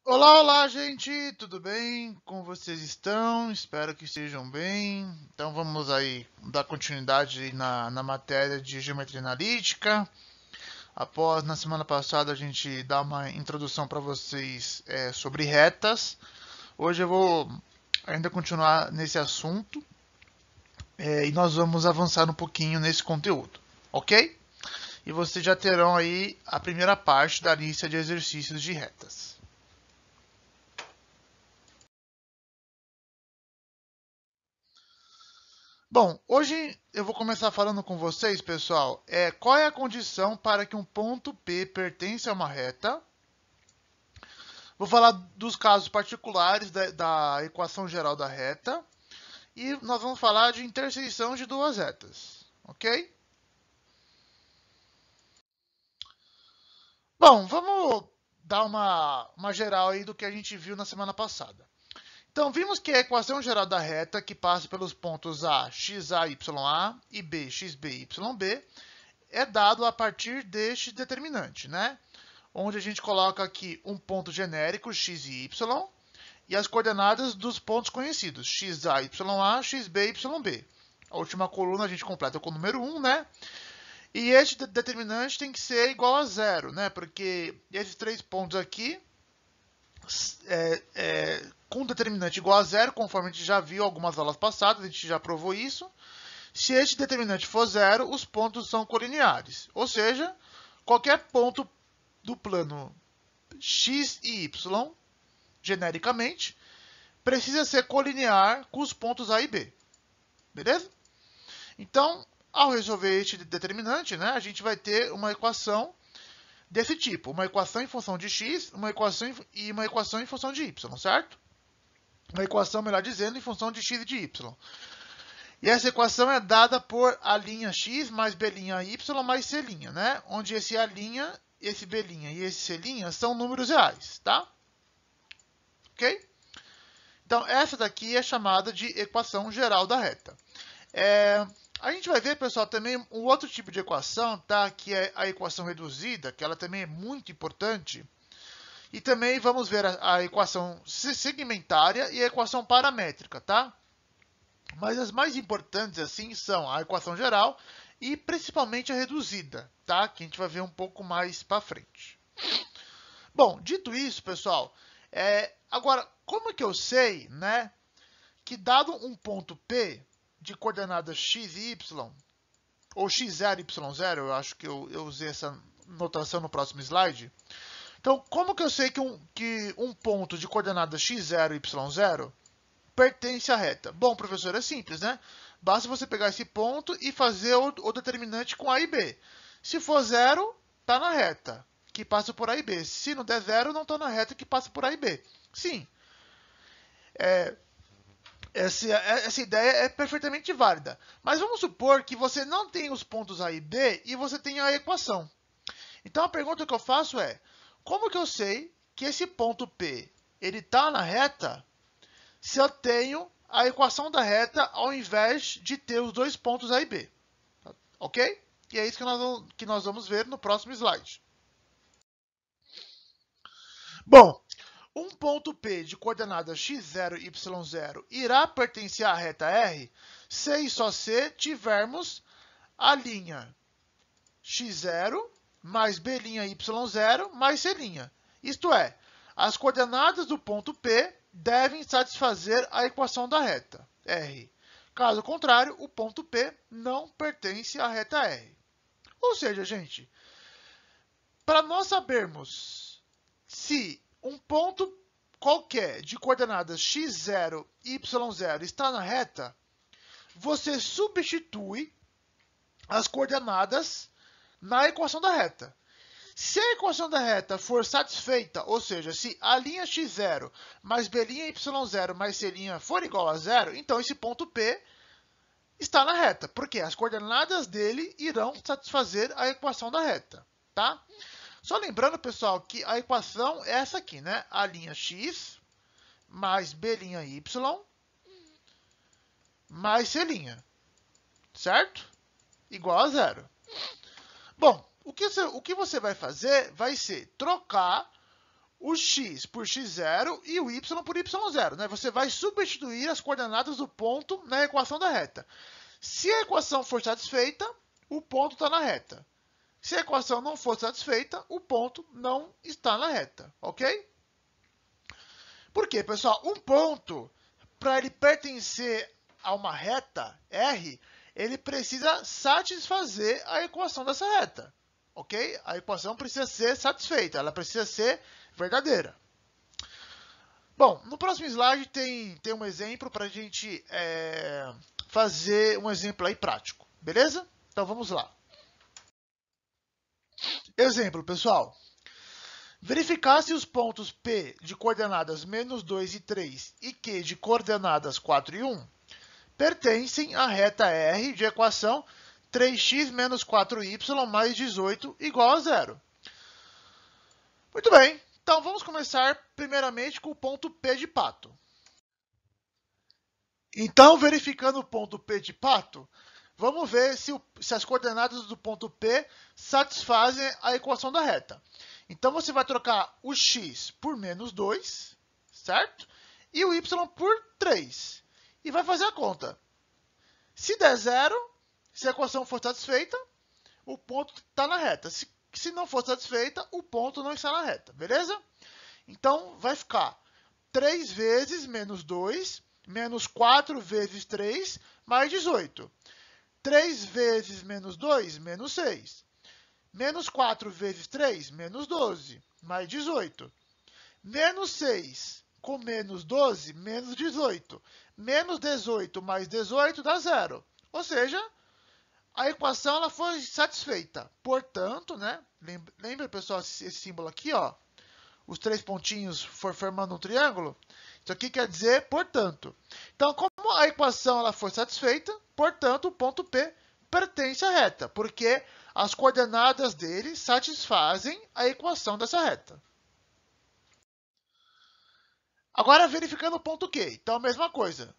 Olá, olá, gente, tudo bem? Como vocês estão? Espero que estejam bem. Então vamos aí dar continuidade na matéria de geometria analítica. Após, na semana passada, a gente dar uma introdução para vocês sobre retas. Hoje eu vou ainda continuar nesse assunto e nós vamos avançar um pouquinho nesse conteúdo, ok? E vocês já terão aí a primeira parte da lista de exercícios de retas. Bom, hoje eu vou começar falando com vocês, pessoal, qual é a condição para que um ponto P pertença a uma reta. Vou falar dos casos particulares da equação geral da reta e nós vamos falar de interseção de duas retas, ok? Bom, vamos dar uma geral aí do que a gente viu na semana passada. Então, vimos que a equação geral da reta, que passa pelos pontos A, xa, ya e B, xb, yb, é dado a partir deste determinante, né? Onde a gente coloca aqui um ponto genérico, x e y, e as coordenadas dos pontos conhecidos, xa, ya, xb, yb. A última coluna a gente completa com o número 1, né? E este determinante tem que ser igual a zero, né? Porque esses três pontos aqui, com determinante igual a zero, conforme a gente já viu algumas aulas passadas, a gente já provou isso. Se este determinante for zero, os pontos são colineares. Ou seja, qualquer ponto do plano x e y, genericamente, precisa ser colinear com os pontos A e B. Beleza? Então, ao resolver este determinante, né, a gente vai ter uma equação desse tipo. Uma equação em função de x uma equação em função de y, certo? Uma equação, melhor dizendo, em função de x e de y. E essa equação é dada por a' x mais b'y mais c', né? Onde esse a', esse b'y e esse c' são números reais, tá? Ok? Então, essa daqui é chamada de equação geral da reta. A gente vai ver, pessoal, também um outro tipo de equação, tá? Que é a equação reduzida, que ela também é muito importante. E também vamos ver a equação segmentária e a equação paramétrica, tá? Mas as mais importantes, assim, são a equação geral e principalmente a reduzida, tá? Que a gente vai ver um pouco mais para frente. Bom, dito isso, pessoal, agora, como é que eu sei, né, que dado um ponto P de coordenadas x e y, ou x0 e y0, eu acho que eu usei essa notação no próximo slide. Então, como que eu sei que um ponto de coordenadas x0 e y0 pertence à reta? Bom, professor, é simples, né? Basta você pegar esse ponto e fazer o determinante com A e B. Se for zero, está na reta, que passa por A e B. Se não der zero, não está na reta, que passa por A e B. Sim, essa ideia é perfeitamente válida. Mas vamos supor que você não tem os pontos A e B e você tem a equação. Então a pergunta que eu faço é, como que eu sei que esse ponto P ele está na reta se eu tenho a equação da reta ao invés de ter os dois pontos A e B? Ok? E é isso que nós vamos ver no próximo slide. Bom, um ponto P de coordenadas x0 e y0 irá pertencer à reta R se e só se tivermos a linha x0 mais b' y0 mais c'. Isto é, as coordenadas do ponto P devem satisfazer a equação da reta R. Caso contrário, o ponto P não pertence à reta R. Ou seja, gente, para nós sabermos se um ponto qualquer de coordenadas x0 e y0 está na reta, você substitui as coordenadas na equação da reta. Se a equação da reta for satisfeita, ou seja, se a linha x0 mais b' y0 mais c' for igual a zero, então esse ponto P está na reta, porque as coordenadas dele irão satisfazer a equação da reta, tá? Só lembrando, pessoal, que a equação é essa aqui, né? A linha x mais b' y mais c', certo? Igual a zero. Bom, o que você vai fazer vai ser trocar o x por x0 e o y por y0, né? Você vai substituir as coordenadas do ponto na equação da reta. Se a equação for satisfeita, o ponto está na reta. Se a equação não for satisfeita, o ponto não está na reta, ok? Por quê, pessoal? Um ponto, para ele pertencer a uma reta R, ele precisa satisfazer a equação dessa reta, ok? A equação precisa ser satisfeita, ela precisa ser verdadeira. Bom, no próximo slide tem um exemplo para a gente fazer um exemplo aí prático, beleza? Então vamos lá. Exemplo, pessoal. Verificar se os pontos P de coordenadas menos 2 e 3 e Q de coordenadas 4 e 1 pertencem à reta R de equação 3x menos 4y mais 18 igual a 0. Muito bem, então vamos começar primeiramente com o ponto P de pato. Então, verificando o ponto P de pato, vamos ver se as coordenadas do ponto P satisfazem a equação da reta. Então, você vai trocar o x por menos 2, certo? E o y por 3. E vai fazer a conta. Se der 0, se a equação for satisfeita, o ponto está na reta. Se não for satisfeita, o ponto não está na reta, beleza? Então, vai ficar 3 vezes menos 2, menos 4 vezes 3, mais 18. 3 vezes menos 2, menos 6. Menos 4 vezes 3, menos 12, mais 18. Menos 6 com menos 12, menos 18. Menos 18 mais 18 dá 0. Ou seja, a equação ela foi satisfeita. Portanto, né? Lembra, pessoal, esse símbolo aqui, ó? Os 3 pontinhos formando um triângulo? Isso aqui quer dizer, portanto. Então, como a equação ela foi satisfeita, portanto, o ponto P pertence à reta, porque as coordenadas dele satisfazem a equação dessa reta. Agora, verificando o ponto Q. Então, a mesma coisa.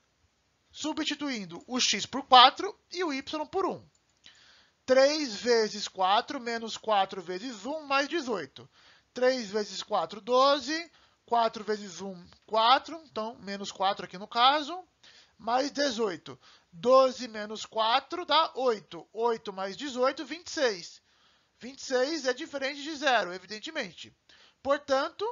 Substituindo o x por 4 e o y por 1. 3 vezes 4 menos 4 vezes 1 mais 18. 3 vezes 4, 12. 4 vezes 1, 4. Então, menos 4 aqui no caso. Mais 18. 12 menos 4 dá 8. 8 mais 18, 26. 26 é diferente de 0, evidentemente. Portanto,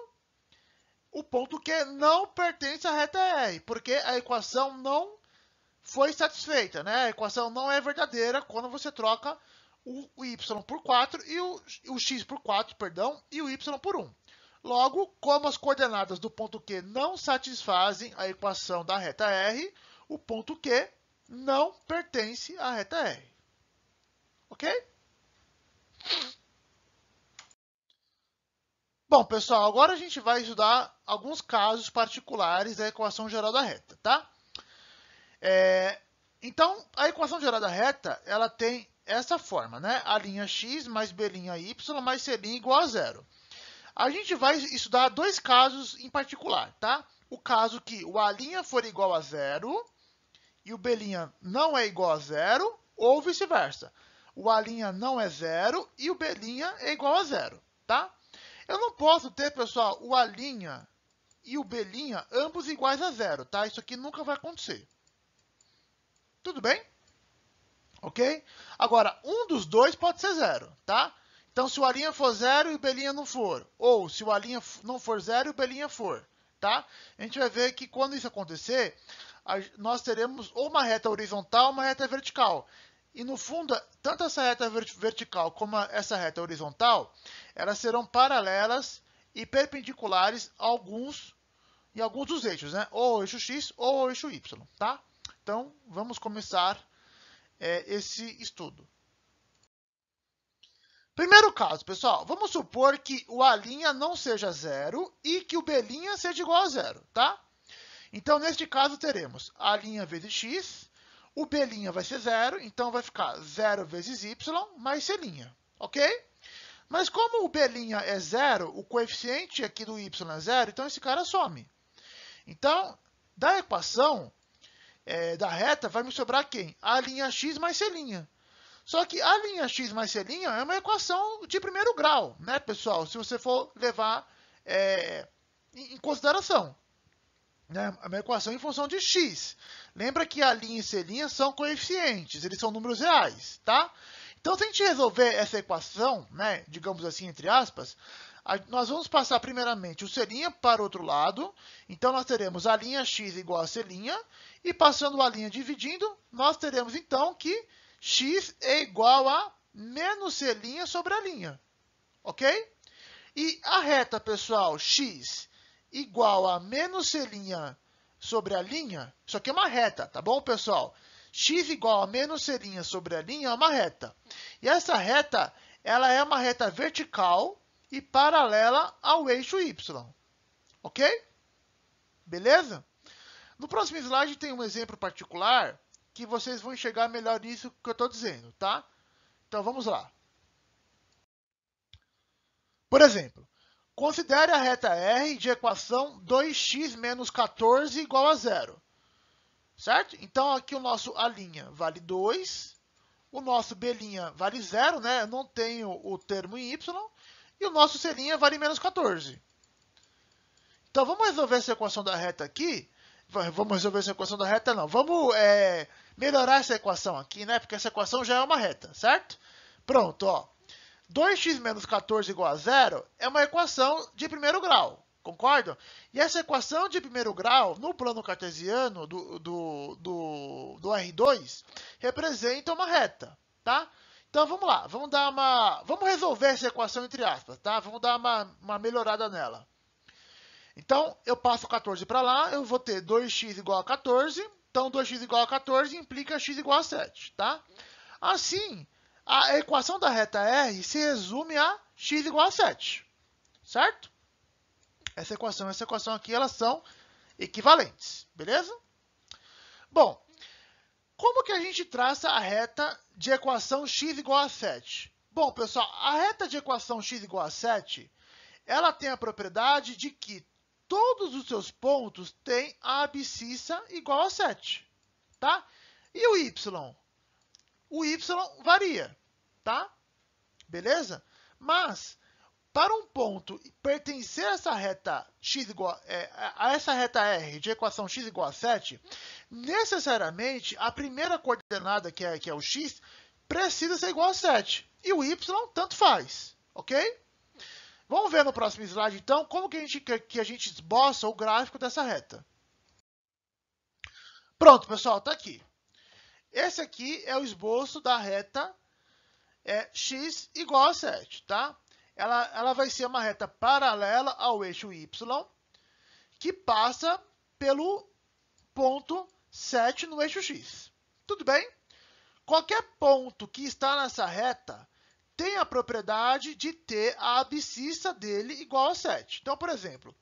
o ponto Q não pertence à reta R, porque a equação não foi satisfeita, né? A equação não é verdadeira quando você troca o y por 4 e o x por 4, perdão, e o y por 1. Logo, como as coordenadas do ponto Q não satisfazem a equação da reta R, o ponto Q não pertence à reta R. Ok? Bom, pessoal, agora a gente vai estudar alguns casos particulares da equação geral da reta, tá? Então, a equação geral da reta, ela tem essa forma, né? A linha x mais b' y mais c' igual a 0. A gente vai estudar dois casos em particular, tá? O caso que o a' for igual a 0 e o b' não é igual a 0, ou vice-versa. O a' não é 0 e o b' é igual a 0, tá? Eu não posso ter, pessoal, o a' e o b' ambos iguais a 0, tá? Isso aqui nunca vai acontecer. Tudo bem? Ok? Agora, um dos dois pode ser 0, tá? Então, se o a' for 0 e o b' não for, ou se o a' não for 0 e o b' for, tá? A gente vai ver que quando isso acontecer, nós teremos ou uma reta horizontal ou uma reta vertical. E no fundo, tanto essa reta vertical como essa reta horizontal, elas serão paralelas e perpendiculares em alguns dos eixos, né? Ou ao eixo x ou ao eixo y, tá? Então, vamos começar esse estudo. Primeiro caso, pessoal, vamos supor que o a' não seja 0 e que o b' seja igual a 0, tá? Então, neste caso, teremos a' vezes x, o b' vai ser 0, então vai ficar 0 vezes y mais c', ok? Mas como o b' é 0, o coeficiente aqui do y é 0, então esse cara some. Então, da equação da reta, vai me sobrar quem? A' x mais c'. Só que a' x mais c' é uma equação de primeiro grau, né, pessoal? Se você for levar em consideração. Né? É uma equação em função de x. Lembra que a linha e c' são coeficientes, eles são números reais, tá? Então, se a gente resolver essa equação, né, digamos assim, entre aspas, nós vamos passar primeiramente o c' para o outro lado. Então, nós teremos a linha x igual a c', e passando a linha dividindo, nós teremos então que x é igual a menos c' sobre a linha, ok? E a reta, pessoal, x igual a menos c' sobre a linha, isso aqui é uma reta, tá bom, pessoal? X igual a menos c' sobre a linha é uma reta. E essa reta, ela é uma reta vertical e paralela ao eixo y, ok? Beleza? No próximo slide tem um exemplo particular que vocês vão enxergar melhor nisso que eu estou dizendo, tá? Então, vamos lá. Por exemplo, considere a reta R de equação 2x menos 14 igual a 0. Certo? Então, aqui a' vale 2, o nosso b' vale 0, né? Eu não tenho o termo em y, e o nosso c' vale menos 14. Então, vamos resolver essa equação da reta aqui. Vamos resolver essa equação da reta, não. Vamos melhorar essa equação aqui, né? Porque essa equação já é uma reta, certo? Pronto, ó. 2x menos 14 igual a 0 é uma equação de primeiro grau, concordam? E essa equação de primeiro grau, no plano cartesiano do R2, representa uma reta, tá? Então, vamos lá, vamos resolver essa equação entre aspas, tá? Vamos dar uma melhorada nela. Então, eu passo 14 para lá, eu vou ter 2x igual a 14, então 2x igual a 14 implica x igual a 7, tá? Assim, a equação da reta R se resume a x igual a 7, certo? Essa equação aqui, elas são equivalentes, beleza? Bom, como que a gente traça a reta de equação x igual a 7? Bom, pessoal, a reta de equação x igual a 7, ela tem a propriedade de que todos os seus pontos têm a abscissa igual a 7, tá? E o y? O y varia, tá? Beleza? Mas, para um ponto pertencer a essa reta a essa reta R de equação x igual a 7, necessariamente a primeira coordenada, que é o x, precisa ser igual a 7. E o y tanto faz, ok? Vamos ver no próximo slide, então, como que a gente esboça o gráfico dessa reta. Pronto, pessoal, está aqui. Esse aqui é o esboço da reta x igual a 7, tá? Ela vai ser uma reta paralela ao eixo y, que passa pelo ponto 7 no eixo x. Tudo bem? Qualquer ponto que está nessa reta tem a propriedade de ter a abscissa dele igual a 7. Então, por exemplo,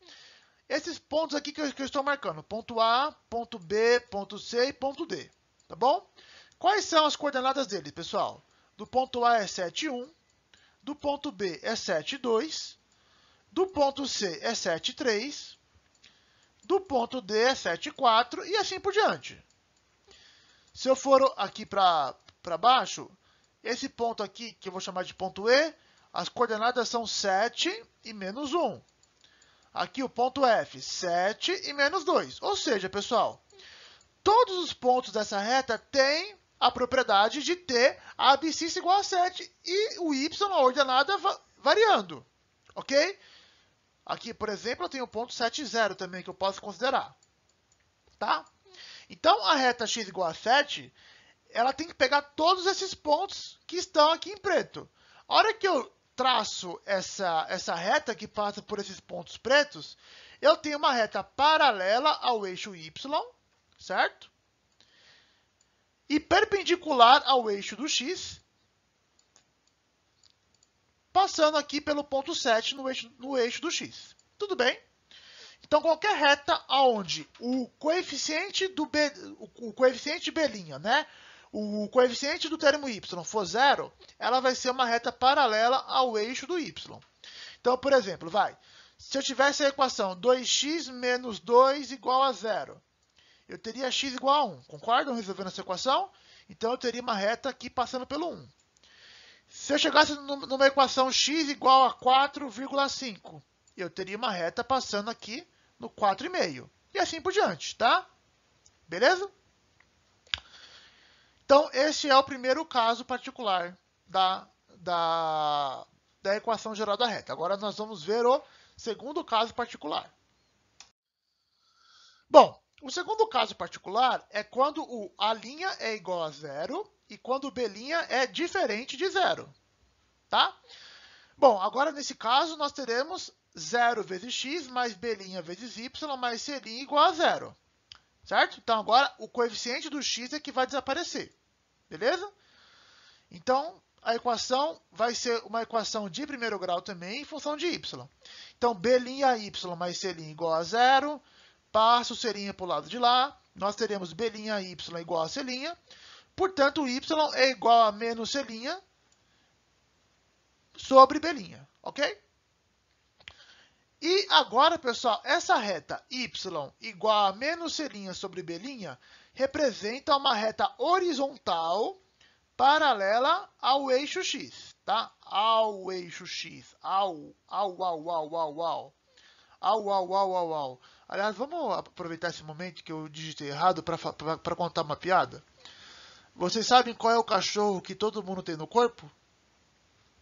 esses pontos aqui que eu estou marcando, ponto A, ponto B, ponto C e ponto D, tá bom? Quais são as coordenadas dele, pessoal? Do ponto A é 7, 1, do ponto B é 7, 2, do ponto C é 7, 3, do ponto D é 7, 4 e assim por diante. Se eu for aqui para baixo, esse ponto aqui, que eu vou chamar de ponto E, as coordenadas são 7 e menos 1. Aqui o ponto F, 7 e menos 2. Ou seja, pessoal, todos os pontos dessa reta têm a propriedade de ter a abscissa igual a 7 e o y, a ordenada, variando. Ok? Aqui, por exemplo, eu tenho o ponto 7, 0 também, que eu posso considerar. Tá? Então, a reta x igual a 7, ela tem que pegar todos esses pontos que estão aqui em preto. A hora que eu traço essa reta que passa por esses pontos pretos, eu tenho uma reta paralela ao eixo y, certo? E perpendicular ao eixo do x, passando aqui pelo ponto 7 no eixo do x. Tudo bem? Então, qualquer reta onde o coeficiente de B', né? O coeficiente do termo y for 0, ela vai ser uma reta paralela ao eixo do y. Então, por exemplo, se eu tivesse a equação 2x menos 2 igual a 0, eu teria x igual a 1. Concordam resolvendo essa equação? Então, eu teria uma reta aqui passando pelo 1. Se eu chegasse numa equação x igual a 4,5, eu teria uma reta passando aqui no 4,5. E assim por diante, tá? Beleza? Então, esse é o primeiro caso particular da equação geral da reta. Agora nós vamos ver o segundo caso particular. Bom, o segundo caso particular é quando a linha é igual a zero e quando o b' é diferente de zero, tá? Bom, agora nesse caso nós teremos 0 vezes x mais b' vezes y mais c' igual a zero, certo? Então agora o coeficiente do x é que vai desaparecer, beleza? Então a equação vai ser uma equação de primeiro grau também em função de y. Então b'y mais c' igual a zero, passa o c' para o lado de lá, nós teremos b'y igual a c', portanto, y é igual a menos c' sobre b', ok? E agora, pessoal, essa reta y igual a menos c' sobre b' representa uma reta horizontal paralela ao eixo x, tá? Ao eixo x, ao. Aliás, vamos aproveitar esse momento que eu digitei errado para contar uma piada. Vocês sabem qual é o cachorro que todo mundo tem no corpo?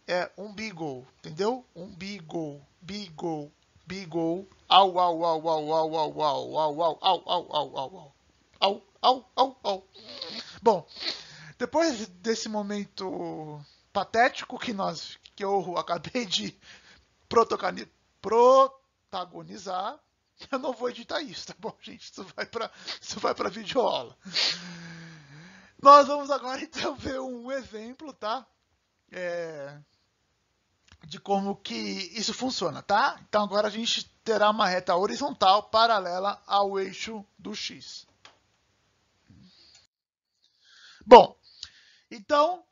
É um beagle, entendeu? Um beagle, beagle, au, au, au, au, au, au, au, au, au, au, au, au, au, au, au, au. Bom, depois desse momento patético que eu acabei de protagonizar, eu não vou editar isso, tá bom, gente? Isso vai para videoaula. Nós vamos agora, então, ver um exemplo, tá? De como que isso funciona, tá? Então, agora a gente terá uma reta horizontal paralela ao eixo do x. Bom, então,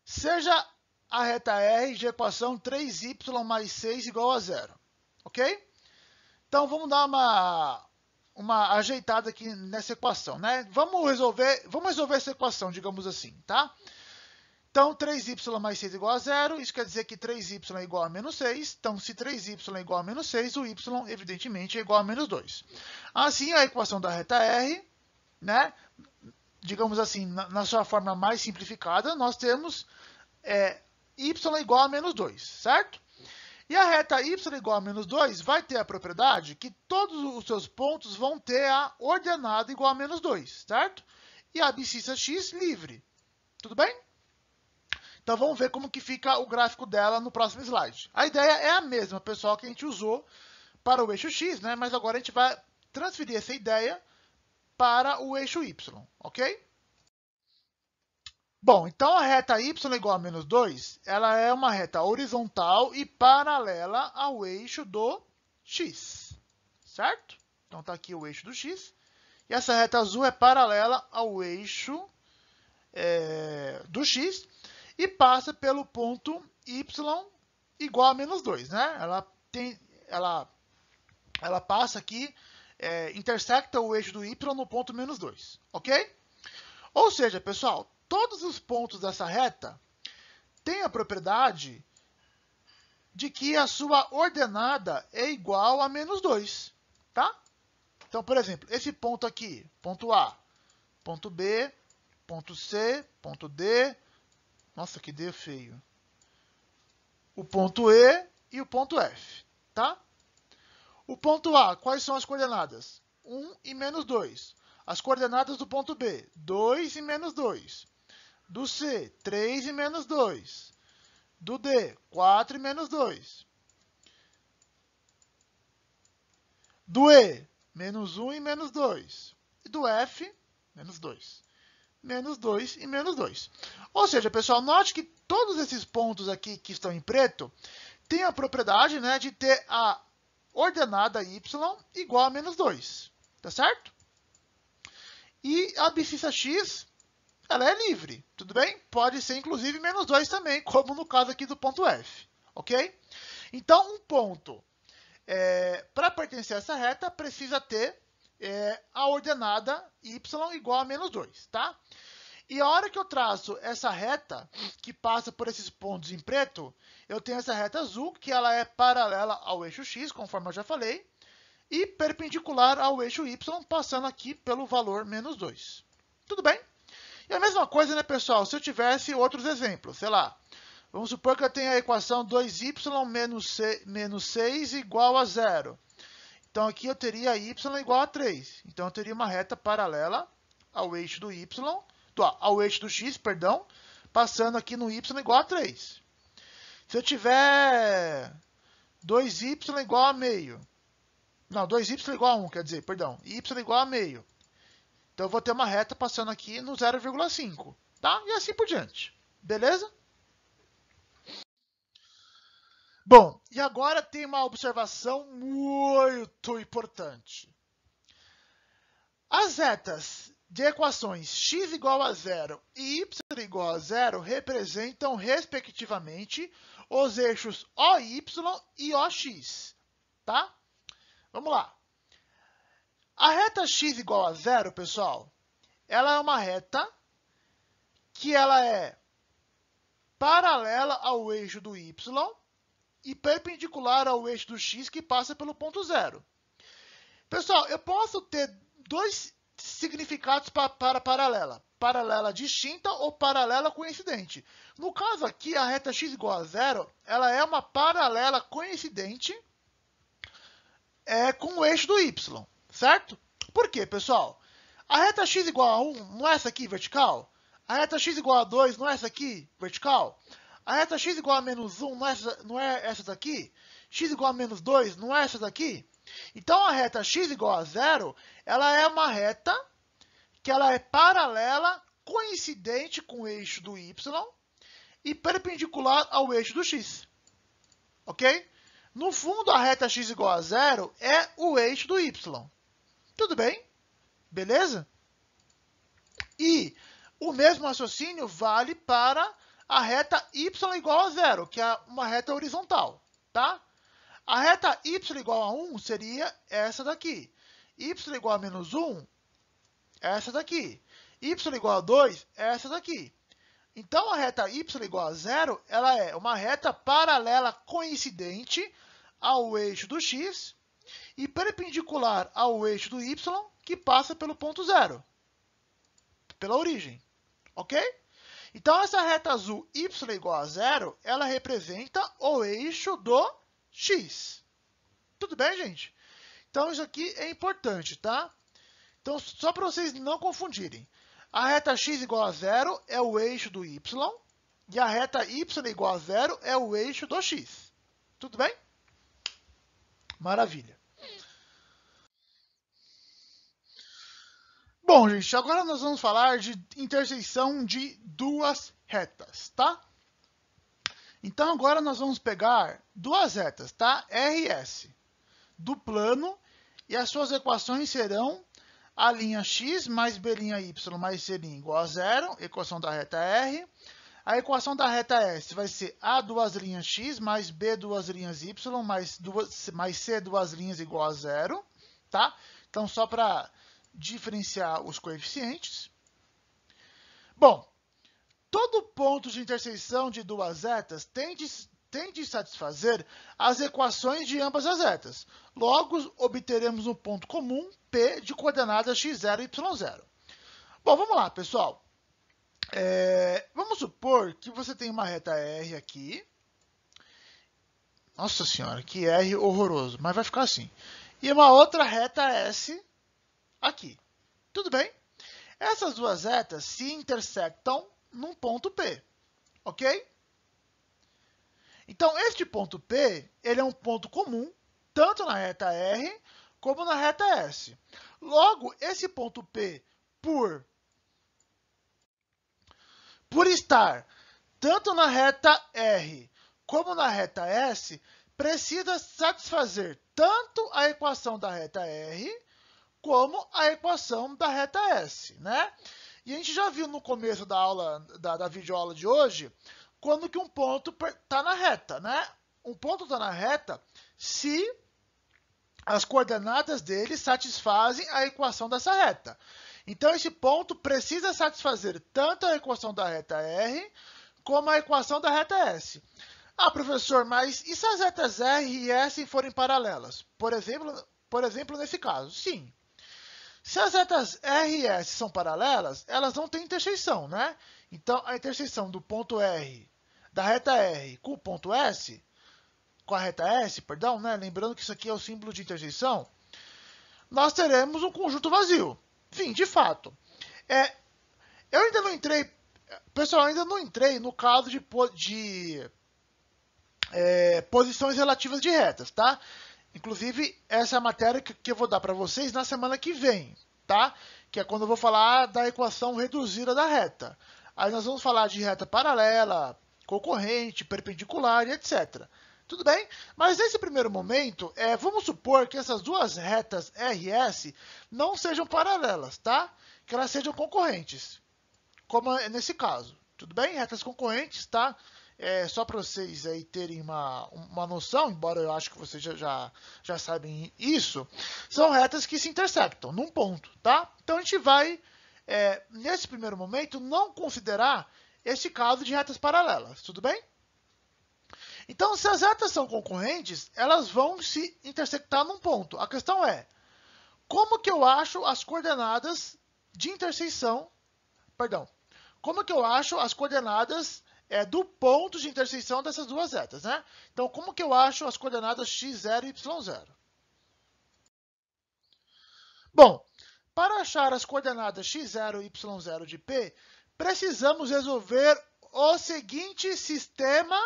seja a reta R de equação 3y mais 6 igual a zero, ok? Então, vamos dar uma ajeitada aqui nessa equação, né? Vamos resolver essa equação, digamos assim, tá? Então, 3y mais 6 igual a zero, isso quer dizer que 3y é igual a menos 6. Então, se 3y é igual a menos 6, o y, evidentemente, é igual a menos 2. Assim, a equação da reta R, né? Digamos assim, na sua forma mais simplificada, nós temos y igual a menos 2, certo? E a reta y igual a menos 2 vai ter a propriedade que todos os seus pontos vão ter a ordenada igual a menos 2, certo? E a abscissa x livre. Tudo bem? Então vamos ver como que fica o gráfico dela no próximo slide. A ideia é a mesma, pessoal, que a gente usou para o eixo x, né? Mas agora a gente vai transferir essa ideia para o eixo y, ok? Bom, então a reta y igual a menos 2, ela é uma reta horizontal e paralela ao eixo do x, certo? Então está aqui o eixo do x. E essa reta azul é paralela ao eixo do x e passa pelo ponto y igual a menos 2, né? Ela passa aqui, intersecta o eixo do y no ponto menos 2, ok? Ou seja, pessoal, todos os pontos dessa reta têm a propriedade de que a sua ordenada é igual a menos 2, tá? Então, por exemplo, esse ponto aqui, ponto A, ponto B, ponto C, ponto D, nossa, que D feio, o ponto E e o ponto F, tá? O ponto A, quais são as coordenadas? 1 e menos 2. As coordenadas do ponto B, 2 e menos 2. Do C, 3 e menos 2. Do D, 4 e menos 2. Do E, menos 1 e menos 2. E do F, menos 2. Menos 2 e menos 2. Ou seja, pessoal, note que todos esses pontos aqui que estão em preto têm a propriedade, né, de ter a ordenada y igual a menos 2. Tá certo? E a abscissa x, ela é livre, tudo bem? Pode ser, inclusive, menos 2 também, como no caso aqui do ponto F, ok? Então, um ponto, para pertencer a essa reta, precisa ter a ordenada y igual a menos 2, tá? E a hora que eu traço essa reta, que passa por esses pontos em preto, eu tenho essa reta azul, que ela é paralela ao eixo x, conforme eu já falei, e perpendicular ao eixo y, passando aqui pelo valor menos 2. Tudo bem? E a mesma coisa, né, pessoal, se eu tivesse outros exemplos, sei lá, vamos supor que eu tenha a equação 2y menos 6 igual a 0. Então, aqui eu teria y igual a 3. Então, eu teria uma reta paralela ao eixo do y, ao eixo do x, perdão, passando aqui no y igual a 3. Se eu tiver 2y igual a meio, não, 2y igual a 1, quer dizer, perdão, y igual a meio. Então, eu vou ter uma reta passando aqui no 0,5, tá? E assim por diante. Beleza? Bom, e agora tem uma observação muito importante. As retas de equações x igual a 0 e y igual a 0 representam, respectivamente, os eixos OY e OX, tá? Vamos lá. A reta x igual a 0, pessoal, ela é uma reta que ela é paralela ao eixo do y e perpendicular ao eixo do x que passa pelo ponto 0. Pessoal, eu posso ter dois significados para paralela. Paralela distinta ou paralela coincidente. No caso aqui, a reta x igual a 0, ela é uma paralela coincidente com o eixo do y, certo? Por quê, pessoal? A reta x igual a 1 não é essa aqui vertical? A reta x igual a 2 não é essa aqui vertical? A reta x igual a menos 1 não é essa daqui? X igual a menos 2 não é essa daqui? Então, a reta x igual a 0, ela é uma reta que ela é paralela, coincidente com o eixo do y e perpendicular ao eixo do x. Ok? No fundo, a reta x igual a 0 é o eixo do y. Tudo bem? Beleza? E o mesmo raciocínio vale para a reta y igual a 0, que é uma reta horizontal, tá? A reta y igual a 1 seria essa daqui. Y igual a menos 1, essa daqui. Y igual a 2, essa daqui. Então, a reta y igual a 0, ela é uma reta paralela coincidente ao eixo do x e perpendicular ao eixo do y, que passa pelo ponto 0, pela origem. Ok? Então, essa reta azul y igual a 0, ela representa o eixo do x. Tudo bem, gente? Então, isso aqui é importante, tá? Então, só para vocês não confundirem. A reta x igual a 0 é o eixo do y, e a reta y igual a 0 é o eixo do x. Tudo bem? Maravilha. Bom, gente, agora nós vamos falar de interseção de duas retas, tá? Então, agora nós vamos pegar duas retas, tá? R e S, do plano, e as suas equações serão a linha x mais b' y mais c' igual a 0, equação da reta R. A equação da reta S vai ser a duas linhas x mais b duas linhas y mais c duas linhas igual a 0, tá? Então, só para diferenciar os coeficientes. Bom, todo ponto de interseção de duas retas tem de satisfazer as equações de ambas as retas. Logo, obteremos um ponto comum, P, de coordenadas x0 e y0. Bom, vamos lá, pessoal. Vamos supor que você tem uma reta R aqui. Nossa senhora, que R horroroso, mas vai ficar assim. E uma outra reta S aqui. Tudo bem? Essas duas retas se intersectam num ponto P, ok? Então, este ponto P, ele é um ponto comum, tanto na reta R como na reta S. Logo, esse ponto P, por estar tanto na reta R como na reta S, precisa satisfazer tanto a equação da reta R como a equação da reta S, né? E a gente já viu no começo da aula, da videoaula de hoje, quando que um ponto está na reta, né? Um ponto está na reta se as coordenadas dele satisfazem a equação dessa reta. Então, esse ponto precisa satisfazer tanto a equação da reta R como a equação da reta S. Ah, professor, mas e se as retas R e S forem paralelas? Por exemplo, nesse caso, sim. Se as retas R e S são paralelas, elas não têm interseção, né? Então, a interseção do ponto R, da reta R com o ponto S, com a reta S, perdão, né? Lembrando que isso aqui é o símbolo de interseção, nós teremos um conjunto vazio. Sim, de fato. Eu ainda não entrei, pessoal, ainda não entrei no caso de posições relativas de retas, tá? Inclusive, essa é a matéria que eu vou dar para vocês na semana que vem, tá? Que é quando eu vou falar da equação reduzida da reta. Aí nós vamos falar de reta paralela, concorrente, perpendicular e etc. Tudo bem? Mas nesse primeiro momento, vamos supor que essas duas retas R e S não sejam paralelas, tá? Que elas sejam concorrentes, como é nesse caso. Tudo bem? Retas concorrentes, tá? Só para vocês aí terem uma noção, embora eu acho que vocês já sabem isso, são retas que se intersectam num ponto, tá? Então a gente vai, nesse primeiro momento, não considerar esse caso de retas paralelas, tudo bem? Então, se as retas são concorrentes, elas vão se intersectar num ponto. A questão é, como que eu acho as coordenadas de interseção, perdão, como que eu acho as coordenadas do ponto de interseção dessas duas retas, né? Então, como que eu acho as coordenadas x0 e y0? Bom, para achar as coordenadas x0 e y0 de P, precisamos resolver o seguinte sistema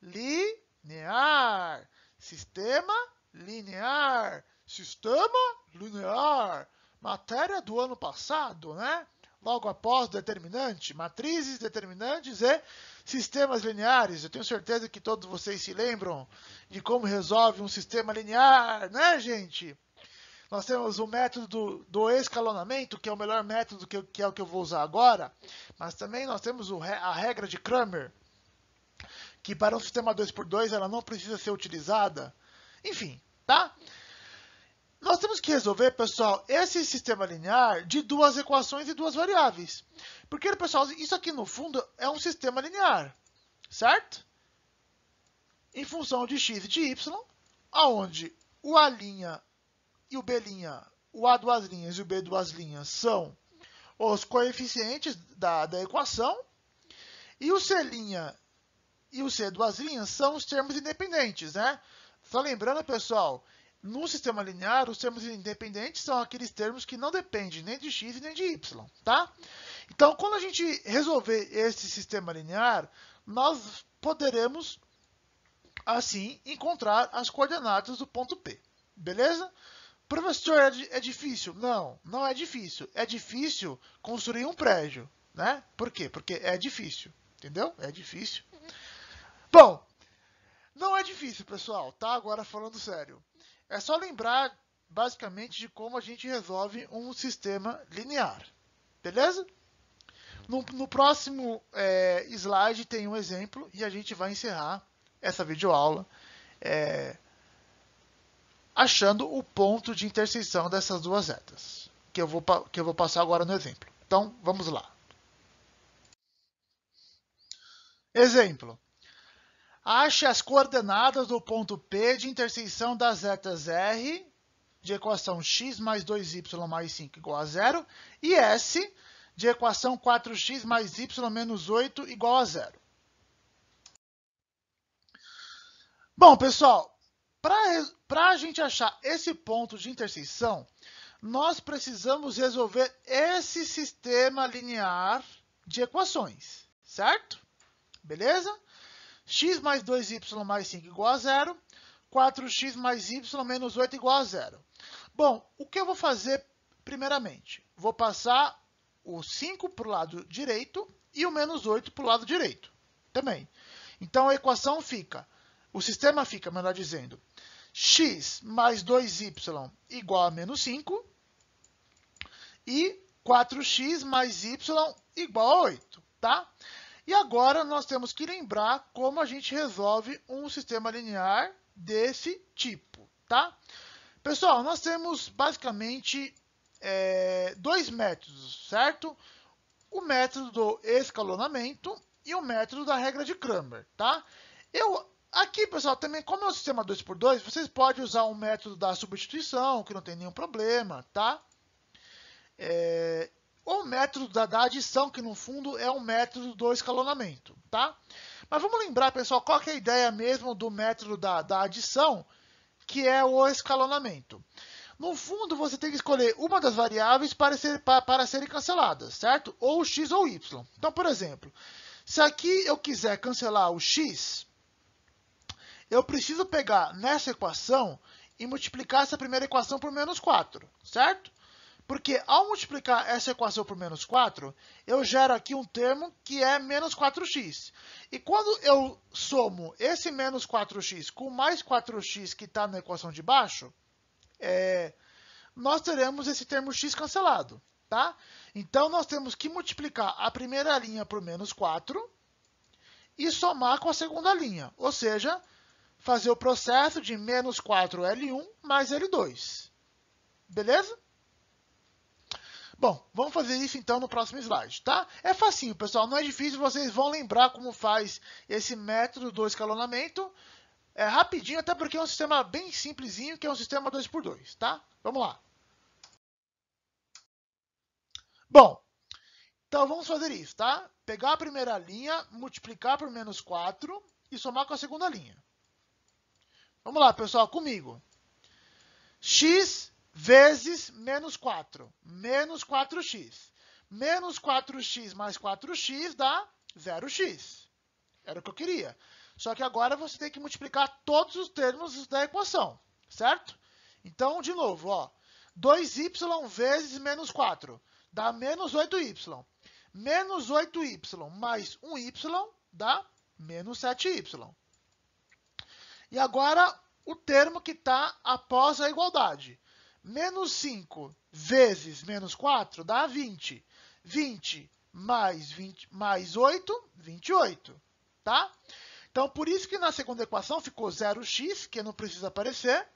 linear. Sistema linear. Sistema linear. Matéria do ano passado, né? Logo após determinante, matrizes, determinantes e sistemas lineares. Eu tenho certeza que todos vocês se lembram de como resolve um sistema linear, né, gente? Nós temos o método do escalonamento, que é o melhor método, que é o que eu vou usar agora. Mas também nós temos a regra de Cramer, que para um sistema 2x2 ela não precisa ser utilizada. Enfim, tá? Nós temos que resolver, pessoal, esse sistema linear de duas equações e duas variáveis. Porque, pessoal, isso aqui no fundo é um sistema linear, certo? Em função de x e de y, onde o A' e o B', o A duas linhas e o B duas linhas são os coeficientes da equação, e o C' e o C duas linhas são os termos independentes, né? Só lembrando, pessoal, no sistema linear, os termos independentes são aqueles termos que não dependem nem de x nem de y, tá? Então, quando a gente resolver esse sistema linear, nós poderemos, assim, encontrar as coordenadas do ponto P, beleza? Professor, é difícil? Não, não é difícil. É difícil construir um prédio, né? Por quê? Porque é difícil, entendeu? É difícil. Bom, não é difícil, pessoal, tá? Agora falando sério. É só lembrar, basicamente, de como a gente resolve um sistema linear, beleza? No próximo slide tem um exemplo e a gente vai encerrar essa videoaula achando o ponto de interseção dessas duas retas, que eu vou passar agora no exemplo. Então, vamos lá. Exemplo. Ache as coordenadas do ponto P de interseção das retas R, de equação x mais 2y mais 5 igual a 0, e S, de equação 4x mais y menos 8 igual a 0. Bom, pessoal, para a gente achar esse ponto de interseção, nós precisamos resolver esse sistema linear de equações, certo? Beleza? X mais 2y mais 5 igual a 0, 4x mais y menos 8 igual a 0. Bom, o que eu vou fazer primeiramente? Vou passar o 5 para o lado direito e o menos 8 para o lado direito também. Então a equação fica, o sistema fica, melhor dizendo, x mais 2y igual a menos 5 e 4x mais y igual a 8, tá? E agora nós temos que lembrar como a gente resolve um sistema linear desse tipo, tá? Pessoal, nós temos basicamente dois métodos, certo? O método do escalonamento e o método da regra de Cramer, tá? Aqui, pessoal, também, como é um sistema 2x2, vocês podem usar um método da substituição, que não tem nenhum problema, tá? O método da adição, que no fundo é um método do escalonamento, tá? Mas vamos lembrar, pessoal, qual que é a ideia mesmo do método da adição, que é o escalonamento. No fundo, você tem que escolher uma das variáveis para serem canceladas, certo? Ou x ou y. Então, por exemplo, se aqui eu quiser cancelar o x, eu preciso pegar nessa equação e multiplicar essa primeira equação por menos 4, certo? Porque ao multiplicar essa equação por menos 4, eu gero aqui um termo que é menos 4x. E quando eu somo esse menos 4x com mais 4x que está na equação de baixo, nós teremos esse termo x cancelado, tá? Então, nós temos que multiplicar a primeira linha por menos 4 e somar com a segunda linha, ou seja, fazer o processo de menos 4L1 mais L2. Beleza? Bom, vamos fazer isso então no próximo slide, tá? É facinho, pessoal, não é difícil, vocês vão lembrar como faz esse método do escalonamento. É rapidinho, até porque é um sistema bem simplesinho, que é um sistema 2x2, tá? Vamos lá. Bom, então vamos fazer isso, tá? Pegar a primeira linha, multiplicar por menos 4 e somar com a segunda linha. Vamos lá, pessoal, comigo. X vezes menos 4, menos 4x. Menos 4x mais 4x dá 0x. Era o que eu queria. Só que agora você tem que multiplicar todos os termos da equação, certo? Então, de novo, ó, 2y vezes menos 4 dá menos 8y. Menos 8y mais 1y dá menos 7y. E agora, o termo que está após a igualdade. Menos 5 vezes menos 4 dá 20. 20 mais 8, 28, tá? Então, por isso que na segunda equação ficou 0x, que não precisa aparecer,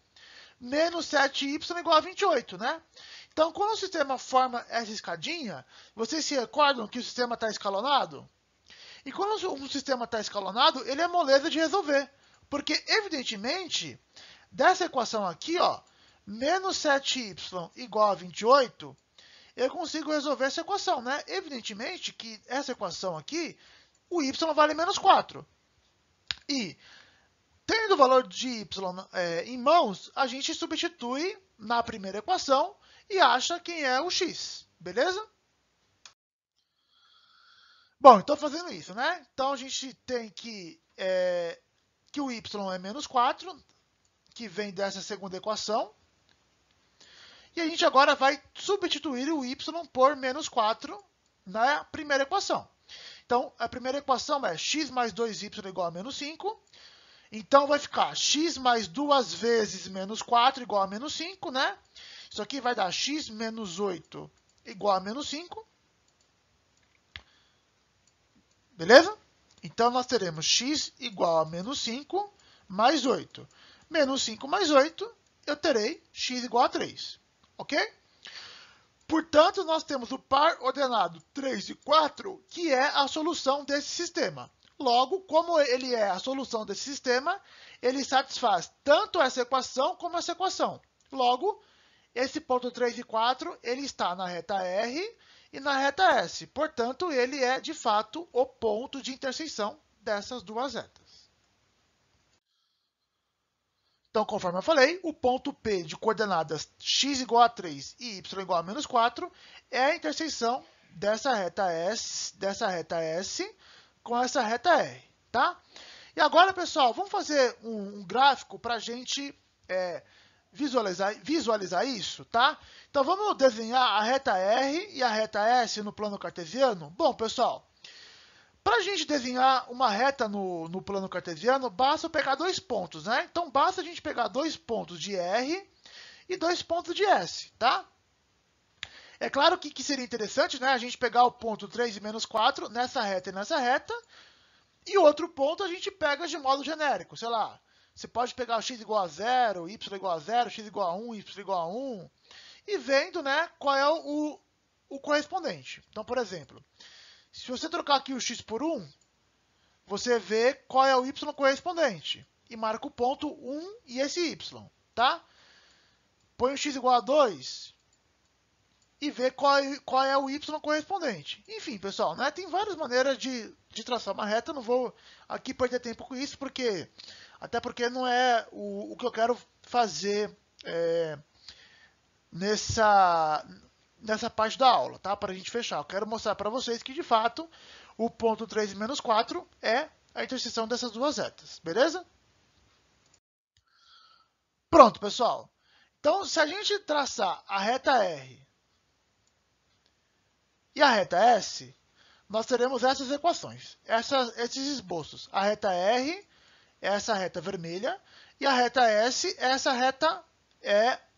menos 7y igual a 28, né? Então, quando o sistema forma essa escadinha, vocês se recordam que o sistema está escalonado? E quando o sistema está escalonado, ele é moleza de resolver. Porque, evidentemente, dessa equação aqui, ó, menos 7y igual a 28, eu consigo resolver essa equação, né? Evidentemente que essa equação aqui, o y vale menos 4. E, tendo o valor de y em mãos, a gente substitui na primeira equação e acha quem é o x, beleza? Bom, então fazendo isso, né? Então a gente tem que o y é menos 4, que vem dessa segunda equação. E a gente agora vai substituir o y por menos 4 na primeira equação. Então, a primeira equação é x mais 2y igual a menos 5. Então, vai ficar x mais 2 vezes menos 4 igual a menos 5, né? Isso aqui vai dar x menos 8 igual a menos 5. Beleza? Então, nós teremos x igual a menos 5 mais 8. Menos 5 mais 8, eu terei x igual a 3. Ok? Portanto, nós temos o par ordenado 3 e 4, que é a solução desse sistema. Logo, como ele é a solução desse sistema, ele satisfaz tanto essa equação como essa equação. Logo, esse ponto 3 e 4, ele está na reta R e na reta S. Portanto, ele é, de fato, o ponto de interseção dessas duas retas. Então, conforme eu falei, o ponto P de coordenadas x igual a 3 e y igual a menos 4 é a interseção dessa reta S com essa reta R, tá? E agora, pessoal, vamos fazer um gráfico para a gente visualizar isso, tá? Então, vamos desenhar a reta R e a reta S no plano cartesiano? Bom, pessoal, para a gente desenhar uma reta no plano cartesiano, basta pegar dois pontos, né? Então, basta a gente pegar dois pontos de R e dois pontos de S, tá? É claro que seria interessante, né, a gente pegar o ponto 3 e menos 4 nessa reta e nessa reta, e outro ponto a gente pega de modo genérico, sei lá, Você pode pegar x igual a 0, y igual a 0, x igual a 1, y igual a 1, e vendo, né, qual é o correspondente. Então, por exemplo, se você trocar aqui o x por 1, você vê qual é o y correspondente. E marca o ponto 1 e esse y, tá? Põe o x igual a 2 e vê qual é o y correspondente. Enfim, pessoal, né, tem várias maneiras de traçar uma reta. Não vou aqui perder tempo com isso, até porque não é o que eu quero fazer nessa parte da aula, tá? Para a gente fechar. Eu quero mostrar para vocês que, de fato, o ponto 3 menos 4 é a interseção dessas duas retas, beleza? Pronto, pessoal. Então, se a gente traçar a reta R e a reta S, nós teremos essas equações, esses esboços. A reta R é essa reta vermelha e a reta S é essa reta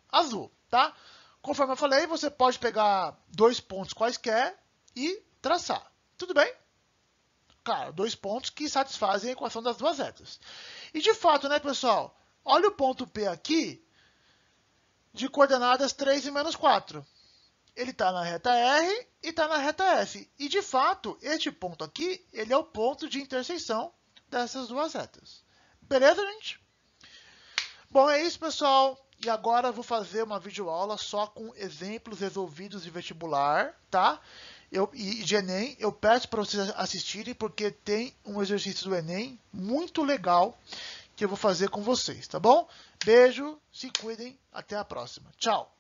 azul, tá? Conforme eu falei, você pode pegar dois pontos quaisquer e traçar. Tudo bem? Claro, dois pontos que satisfazem a equação das duas retas. E de fato, né, pessoal? Olha o ponto P aqui, de coordenadas 3 e menos 4. Ele está na reta R e está na reta S. E, de fato, este ponto aqui, ele é o ponto de interseção dessas duas retas. Beleza, gente? Bom, é isso, pessoal. E agora eu vou fazer uma videoaula só com exemplos resolvidos de vestibular, tá? E de Enem, eu peço para vocês assistirem, porque tem um exercício do Enem muito legal que eu vou fazer com vocês, tá bom? Beijo, se cuidem, até a próxima. Tchau!